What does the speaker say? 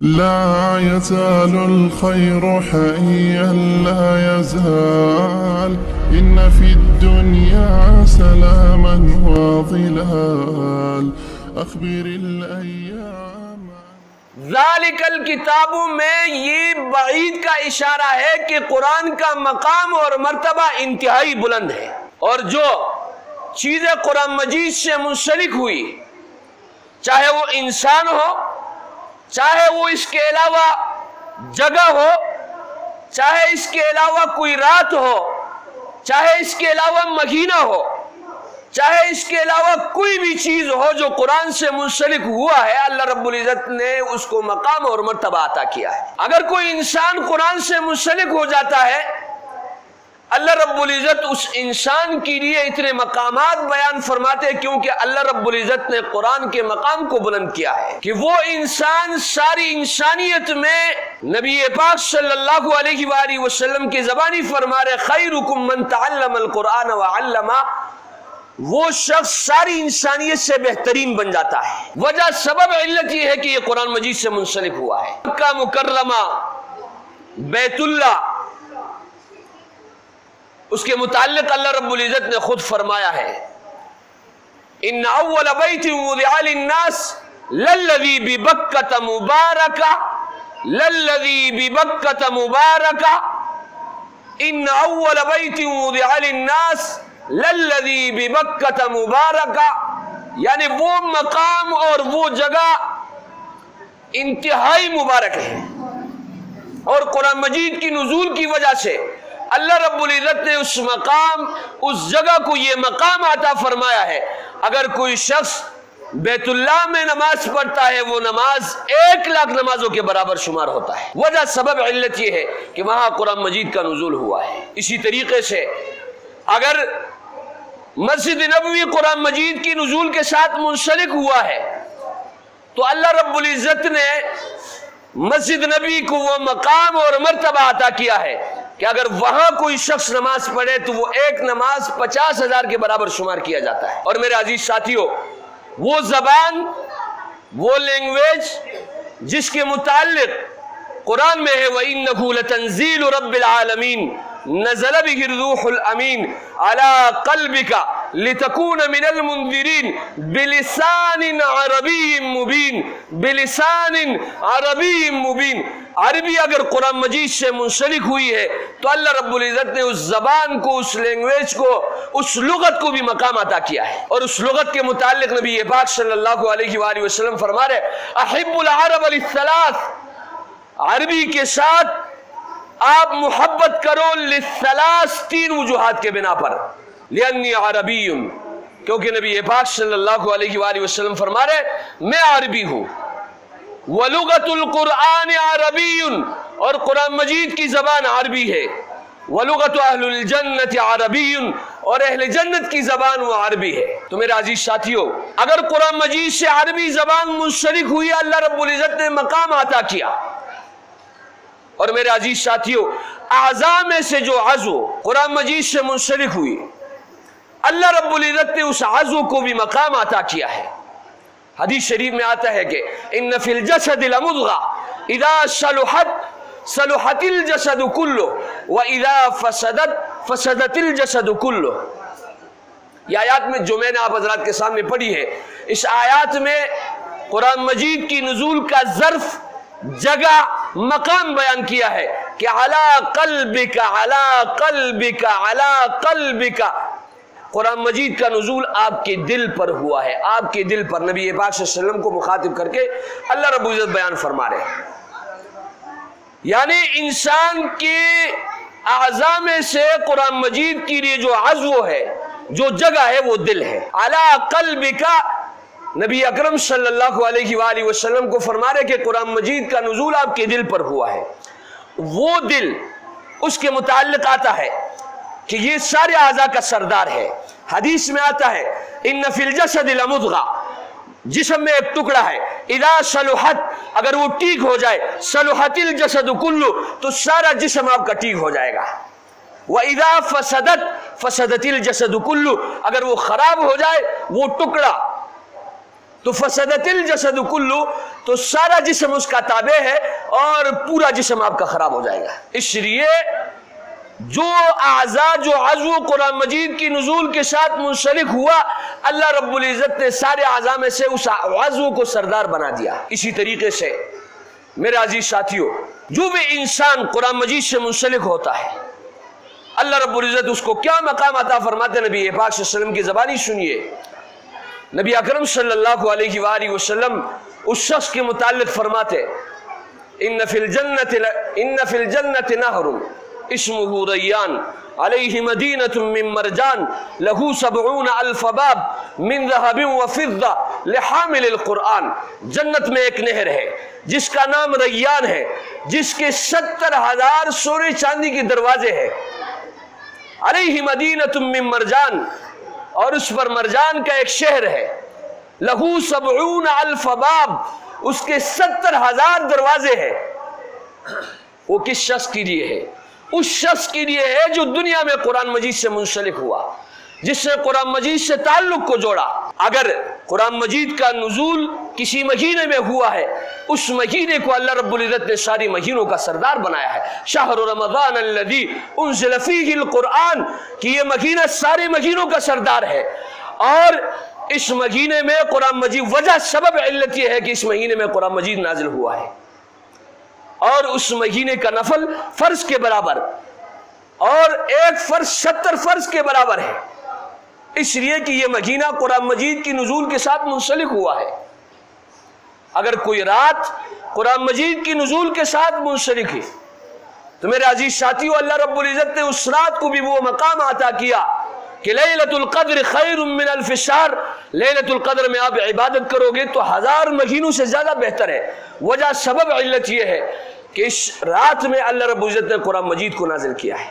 لا يزال الخير حيا لا يزال إن في الدنيا سلاما وظلال أخبر الأيام ذالک الکتاب میں یہ بعید کا اشارہ ہے کہ قرآن کا مقام اور مرتبہ انتہائی بلند ہے، اور جو چیزیں قرآن مجید سے منسلک ہوئی، چاہے وہ انسان ہو، چاہے وہ اس کے علاوہ جگہ ہو، چاہے اس کے علاوہ کوئی رات ہو، چاہے اس کے علاوہ مہینہ ہو، چاہے اس کے علاوہ کوئی بھی چیز ہو جو قرآن سے منسلک ہوا ہے، اللہ رب العزت نے اس کو مقام اور مرتبہ عطا کیا ہے۔ اگر کوئی انسان قرآن سے منسلک ہو جاتا ہے، اللہ رب العزت اس انسان کے لیے اتنے مقامات بیان فرماتے ہیں، کیونکہ اللہ رب العزت نے قرآن کے مقام کو بلند کیا ہے کہ وہ انسان ساری انسانیت میں نبی پاک صلی اللہ علیہ وآلہ وسلم کی زبانی فرما رہے خیرکم من تعلم القرآن وعلمہ، وہ شخص ساری انسانیت سے بہترین بن جاتا ہے۔ وجہ سبب علت یہ ہے کہ یہ قرآن مجید سے منسلک ہوا ہے۔ مکہ مکرمہ، بیت اللہ، اس کے متعلق اللہ رب العزت نے خود فرمایا ہے ان اول بیت وضع للناس للذی ببکۃ مبارکہ للذی ببکۃ مبارکہ ان اول بیت وضع للناس للذی ببکۃ مبارکہ، یعنی وہ مقام اور وہ جگہ انتہائی مبارک ہے، اور قرآن مجید کی نزول کی وجہ سے اللہ رب العزت نے اس مقام، اس جگہ کو یہ مقام عطا فرمایا ہے۔ اگر کوئی شخص بیت اللہ میں نماز پڑھتا ہے، وہ نماز 1,00,000 نمازوں کے برابر شمار ہوتا ہے۔ وجہ سبب علت یہ ہے کہ وہاں قرآن مجید کا نزول ہوا ہے۔ اسی طریقے سے اگر مسجد نبوی قرآن مجید کی نزول کے ساتھ منسلک ہوا ہے، تو اللہ رب العزت نے مسجد نبی کو وہ مقام اور مرتبہ عطا کیا ہے کہ اگر وہاں کوئی شخص نماز پڑھے تو وہ ایک نماز 50,000 کے برابر شمار کیا جاتا ہے۔ اور میرے عزیز ساتھیوں، وہ زبان، وہ لینگویج جس کے متعلق قرآن میں ہے وَإِنَّهُ لَتَنزِيلُ رَبِّ الْعَالَمِينَ نزل به الروح الامین على قلبك لتكون من المنذرین بلسان عربی مبین، بلسان عربی مبین۔ عربی اگر قرآن مجید سے منسلک ہوئی ہے تو اللہ رب العزت نے اس زبان کو، اس لینگویج کو، اس لغت کو بھی مقام عطا کیا ہے۔ اور اس لغت کے متعلق نبی پاک صلی اللہ علیہ وآلہ وسلم فرما رہے احب العرب للثلاث، عربی کے ساتھ آپ محبت کرو للثلاث، 3 وجوہات کے بنا پر، لأنی عربی، کیونکہ نبی پاک صلی اللہ علیہ وآلہ وسلم فرما رہے میں عربی ہوں، وَلُغَةُ الْقُرْآنِ عَرَبِيٌّ، اور قرآن مجید کی زبان عربی ہے، وَلُغَةُ أَهْلُ الْجَنَّةِ عَرَبِيٌّ، اور اہل جنت کی زبان وہ عربی ہے۔ تو میرے عزیز ساتھیوں، اگر قرآن مجید سے عربی زبان منسلک ہوئی، اللہ رب العزت نے مقام عطا کیا۔ اور میرے عزیز ساتھیوں، اعضاء میں سے جو عضو قرآن مجید سے منسلک ہوئی، اللہ رب العزت نے اس عضو کو بھی مقام عطا کیا ہے۔ حدیث شریف میں آتا ہے کہ ان فی الجسد لمضغہ اذا صلحت صلحت الجسد کلہ واذا فسدت فسدت الجسد کلہ۔ یہ آیات میں جو میں نے آپ حضرات کے سامنے پڑھی ہے، اس آیات میں قرآن مجید کی نزول کا ظرف، جگہ، مقام بیان کیا ہے کہ علی قلبک علی قلبک علی قلبک، قرآن مجید کا نزول آپ کے دل پر ہوا ہے، آپ کے دل پر، نبی پاک صلی اللہ علیہ وسلم کو مخاطب کر کے اللہ رب العزت بیان فرما رہے ہیں۔ یعنی انسان کے اعضاء میں سے قرآن مجید کے لیے جو عضو ہے، جو جگہ ہے، وہ دل ہے۔ علی قلبک، نبی اکرم صلی اللہ علیہ وآلہ وسلم کو فرما رہے کہ قرآن مجید کا نزول آپ کے دل پر ہوا ہے۔ وہ دل، اس کے متعلق آتا ہے کہ یہ سارے اعضاء کا سردار ہے۔ حدیث میں آتا ہے ان فی الجسد لمضغہ، جسم میں ایک ٹکڑا ہے، اذا صلحت، اگر وہ ٹھیک ہو جائے، صلحت الجسد کلہ، تو سارا جسم آپ کا ٹھیک ہو جائے گا۔ وَإِذَا فَسَدَتْ فَسَدَتِ الْجَسَدُ كُلُّ، اگر وہ خراب ہو جائے، وہ ٹکڑا، تو فسدتل جسد کلو، تو سارا جسم اس کا تابع ہے اور پورا جسم آپ کا خراب ہو جائے گا۔ اس لیے جو اعضاء جو عضو قرآن مجید کی نزول کے ساتھ منسلک ہوا، اللہ رب العزت نے سارے اعضاء میں سے اس عضو کو سردار بنا دیا۔ اسی طریقے سے میرے عزیز ساتھیوں، جو بھی انسان قرآن مجید سے منسلک ہوتا ہے، اللہ رب العزت اس کو کیا مقام عطا فرماتے ہیں، نبی پاک صلی اللہ علیہ وسلم کی زبانی سنیے۔ نبی اکرم صلی اللہ علیہ وآلہ وسلم اس شخص کے متعلق فرماتے، ان فی الجنت نہر اسمہ ریان علیہ مدینۃ من مرجان لہ 70,000 باب من ذہب وفضہ لحامل القرآن۔ جنت میں ایک نہر ہے جس کا نام ریان ہے، جس کے 70,000 سونے چاندی کے دروازے ہیں۔ علیہ مدینۃ من مرجان، اور اس پر مرجان کا ایک شہر ہے، لہو 70,000 باب، اس کے 70,000 دروازے ہیں۔ وہ کس شخص کے لیے ہے؟ اس شخص کے لیے ہے جو دنیا میں قرآن مجید سے منسلک ہوا، جس نے قرآن مجید سے تعلق کو جوڑا۔ اگر قرآن مجید کا نزول کسی مہینے میں ہوا ہے، اس مہینے کو اللہ رب العزت نے ساری مہینوں کا سردار بنایا ہے۔ شہر رمضان الذی انزل فیہ القرآن، کہ یہ مہینہ سارے مہینوں کا سردار ہے، اور اس مہینے میں قرآن مجید، وجہ سبب علت یہ ہے کہ اس مہینے میں قرآن مجید نازل ہوا ہے، اور اس مہینے کا نفل فرض کے برابر، اور ایک فرض 70 فرض کے برابر ہے، اس لیے کہ یہ مہینہ قرآن مجید کی نزول کے ساتھ منسلک ہوا ہے۔ اگر کوئی رات قرآن مجید کی نزول کے ساتھ منسلک ہے تو میرے عزیز ساتھیو، اللہ رب العزت نے اس رات کو بھی وہ مقام عطا کیا کہ لیلۃ القدر خیر من الف شہر، لیلۃ القدر میں آپ عبادت کرو گے تو 1000 مہینوں سے زیادہ بہتر ہے۔ وجہ سبب علت یہ ہے کہ اس رات میں اللہ رب العزت نے قرآن مجید کو نازل کیا ہے۔